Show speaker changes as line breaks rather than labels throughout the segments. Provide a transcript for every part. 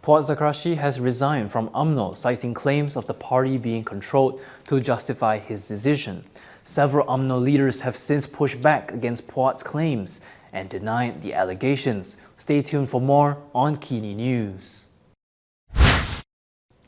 Puad Zarkashi has resigned from Umno, citing claims of the party being controlled to justify his decision. Several Umno leaders have since pushed back against Puad's claims and denied the allegations. Stay tuned for more on KiniNews.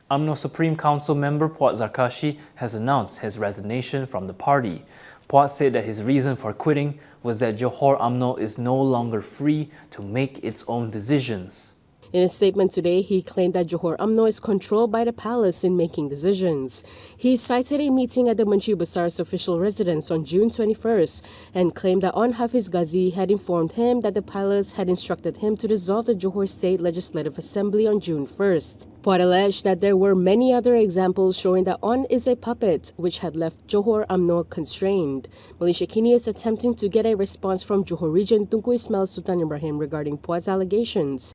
Umno Supreme Council member Puad Zarkashi has announced his resignation from the party. Puad said that his reason for quitting was that Johor Umno is no longer free to make its own decisions.
In a statement today, he claimed that Johor Umno is controlled by the palace in making decisions. He cited a meeting at the Menteri Besar's official residence on June 21st and claimed that Onn Hafiz had informed him that the palace had instructed him to dissolve the Johor State Legislative Assembly on June 1st. Puad alleged that there were many other examples showing that Onn is a puppet, which had left Johor Umno constrained. Malaysia Kini is attempting to get a response from Johor Region Tunku Ismail Sultan Ibrahim regarding Puad's allegations.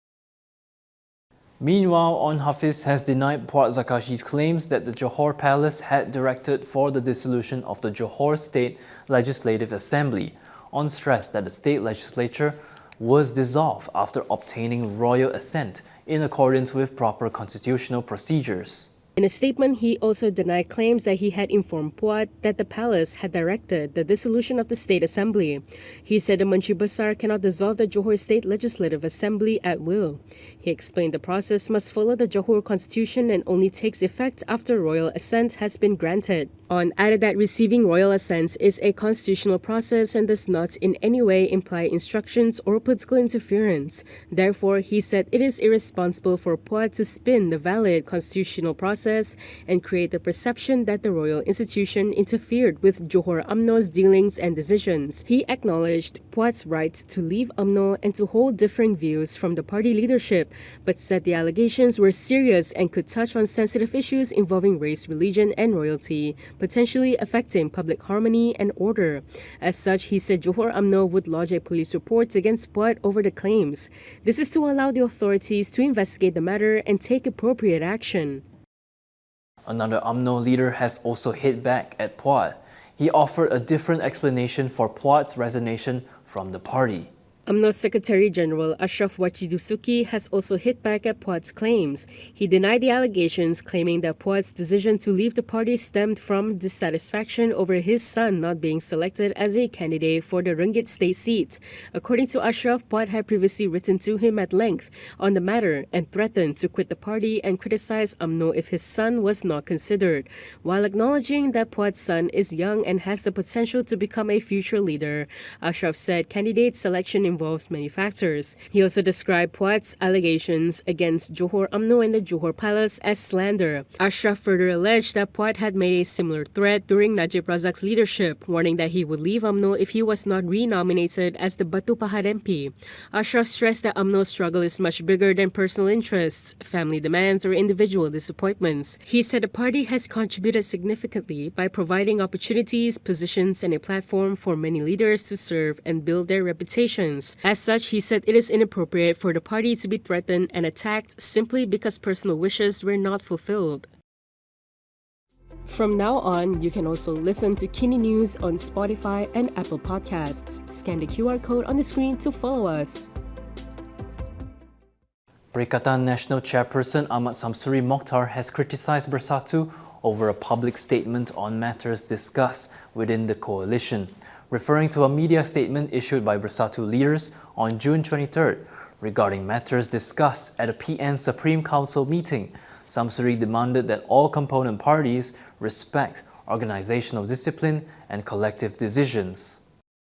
Meanwhile, Onn Hafiz has denied Puad Zarkashi's claims that the Johor Palace had directed for the dissolution of the Johor State Legislative Assembly. Onn stressed that the state legislature was dissolved after obtaining royal assent in accordance with proper constitutional procedures.
In a statement, he also denied claims that he had informed Puad that the palace had directed the dissolution of the State Assembly. He said the Menteri Besar cannot dissolve the Johor State Legislative Assembly at will. He explained the process must follow the Johor Constitution and only takes effect after royal assent has been granted. Onn added that receiving royal assent is a constitutional process and does not in any way imply instructions or political interference. Therefore, he said it is irresponsible for Puad to spin the valid constitutional process and create the perception that the royal institution interfered with Johor Umno's dealings and decisions. He acknowledged Puad's right to leave Umno and to hold differing views from the party leadership, but said the allegations were serious and could touch on sensitive issues involving race, religion, and royalty, potentially affecting public harmony and order. As such, he said Johor Umno would lodge a police report against Puad over the claims. This is to allow the authorities to investigate the matter and take appropriate action.
Another Umno leader has also hit back at Puad. He offered a different explanation for Puad's resignation from the party.
Umno Secretary General Asyraf Wajdi Dusuki has also hit back at Puad's claims. He denied the allegations, claiming that Puad's decision to leave the party stemmed from dissatisfaction over his son not being selected as a candidate for the Rengit state seat. According to Asyraf, Puad had previously written to him at length on the matter and threatened to quit the party and criticize Umno if his son was not considered, while acknowledging that Puad's son is young and has the potential to become a future leader. Asyraf said candidate selection involves many factors. He also described Puad's allegations against Johor Umno and the Johor Palace as slander. Asyraf further alleged that Puad had made a similar threat during Najib Razak's leadership, warning that he would leave Umno if he was not re-nominated as the Batu Pahat MP. Asyraf stressed that Umno's struggle is much bigger than personal interests, family demands, or individual disappointments. He said the party has contributed significantly by providing opportunities, positions, and a platform for many leaders to serve and build their reputations. As such, he said it is inappropriate for the party to be threatened and attacked simply because personal wishes were not fulfilled. From now on, you can also listen to KiniNews on Spotify and Apple Podcasts. Scan the QR code on the screen to follow us.
Perikatan Nasional Chairperson Ahmad Samsuri Mokhtar has criticized Bersatu over a public statement on matters discussed within the coalition. Referring to a media statement issued by Bersatu leaders on June 23rd regarding matters discussed at a PN Supreme Council meeting, Samsuri demanded that all component parties respect organizational discipline and collective decisions.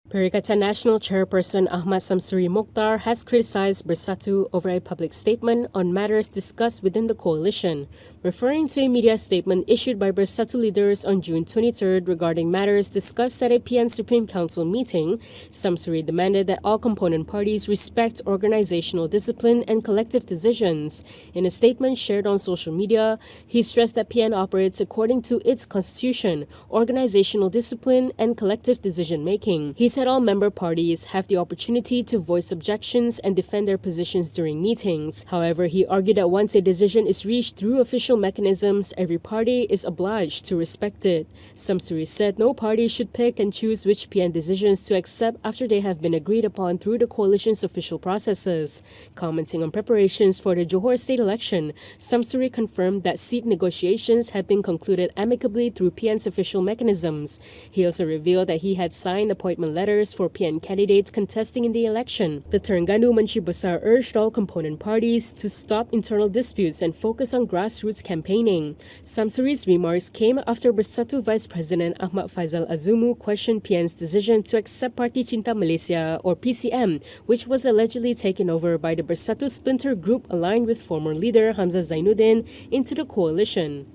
Perikatan Nasional Chairperson Ahmad Samsuri Mokhtar has criticized Bersatu over a public statement on matters discussed within the coalition. Referring to a media statement issued by Bersatu leaders on June 23rd regarding matters discussed at a PN Supreme Council meeting, Samsuri demanded that all component parties respect organizational discipline and collective decisions. In a statement shared on social media, he stressed that PN operates according to its constitution, organizational discipline, and collective decision-making. He said all member parties have the opportunity to voice objections and defend their positions during meetings. However, he argued that once a decision is reached through official official mechanisms, every party is obliged to respect it. Samsuri said no party should pick and choose which PN decisions to accept after they have been agreed upon through the coalition's official processes. Commenting on preparations for the Johor state election, Samsuri confirmed that seat negotiations had been concluded amicably through PN's official mechanisms. He also revealed that he had signed appointment letters for PN candidates contesting in the election. The Terengganu Menteri Besar urged all component parties to stop internal disputes and focus on grassroots campaigning. Samsuri's remarks came after Bersatu Vice President Ahmad Faizal Azumu questioned PN's decision to accept Parti Cinta Malaysia or PCM, which was allegedly taken over by the Bersatu splinter group aligned with former leader Hamzah Zainuddin into the coalition.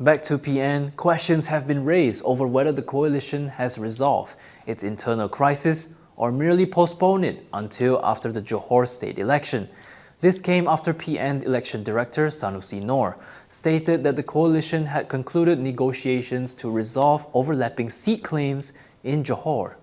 Back to PN, questions have been raised over whether the coalition has resolved its internal crisis or merely postponed it until after the Johor state election. This came after PN election director Sanusi Noor stated that the coalition had concluded negotiations to resolve overlapping seat claims in Johor.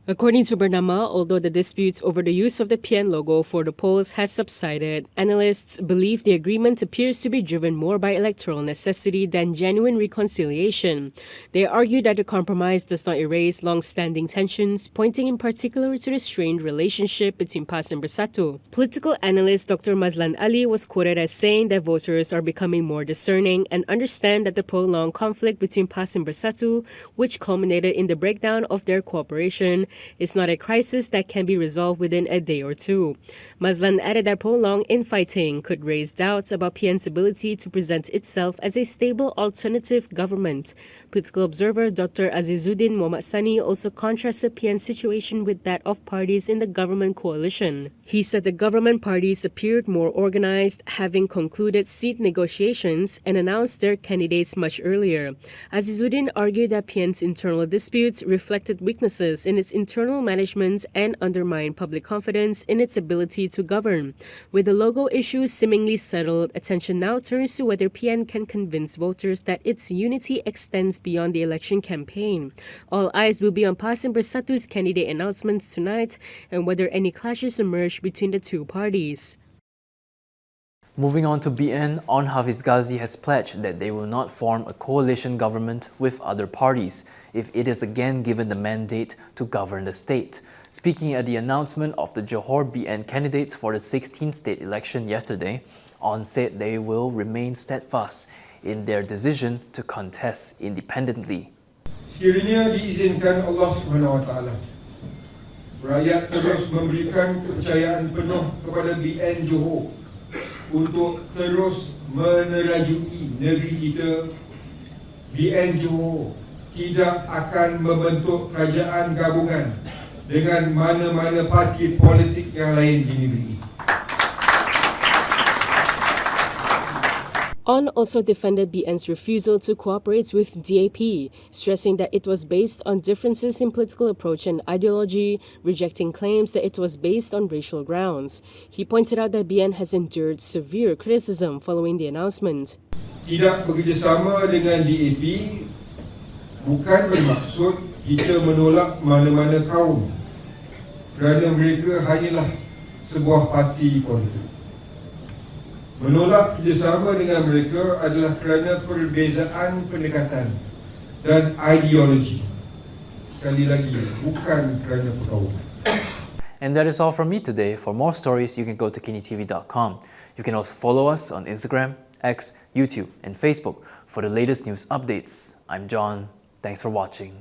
According to Bernama, although the disputes over the use of the PN logo for the polls has subsided, analysts believe the agreement appears to be driven more by electoral necessity than genuine reconciliation. They argue that the compromise does not erase long-standing tensions, pointing in particular to the strained relationship between PAS and Bersatu. Political analyst Dr. Mazlan Ali was quoted as saying that voters are becoming more discerning and understand that the prolonged conflict between PAS and Bersatu, which culminated in the breakdown of their cooperation, is not a crisis that can be resolved within a day or two. Mazlan added that prolonged infighting could raise doubts about PN's ability to present itself as a stable alternative government. Political observer Dr. Azizuddin Muhammad Sani also contrasted PN's situation with that of parties in the government coalition. He said the government parties appeared more organized, having concluded seat negotiations and announced their candidates much earlier. Azizuddin argued that PN's internal disputes reflected weaknesses in its internal management and undermined public confidence in its ability to govern. With the logo issue seemingly settled, attention now turns to whether PN can convince voters that its unity extends beyond the election campaign. All eyes will be on PAS and Bersatu's candidate announcements tonight and whether any clashes emerge between the two parties.
Moving on to BN, Onn Hafiz Ghazi has pledged that they will not form a coalition government with other parties if it is again given the mandate to govern the state. Speaking at the announcement of the Johor BN candidates for the 16th state election yesterday, Onn said they will remain steadfast in their decision to contest independently.
Sekiranya diizinkan Allah SWT, rakyat terus memberikan kepercayaan penuh kepada BN Johor untuk terus menerajui negeri kita. BN Johor tidak akan membentuk kerajaan gabungan dengan mana-mana parti politik yang lain di negeri ini.
Onn also defended BN's refusal to cooperate with DAP, stressing that it was based on differences in political approach and ideology, rejecting claims that it was based on racial grounds. He pointed out that BN has endured severe criticism following the announcement.
Tidak bekerjasama dengan DAP bukan bermaksud kita menolak mana-mana kaum kerana mereka hanyalah sebuah parti politik. Menolak kerjasama dengan mereka adalah kerana perbezaan pendekatan dan ideologi. Sekali lagi, bukan kerana perkauman.
And that is all from me today. For more stories, you can go to Kinitv.com. You can also follow us on Instagram, X, YouTube, and Facebook for the latest news updates. I'm John. Thanks for watching.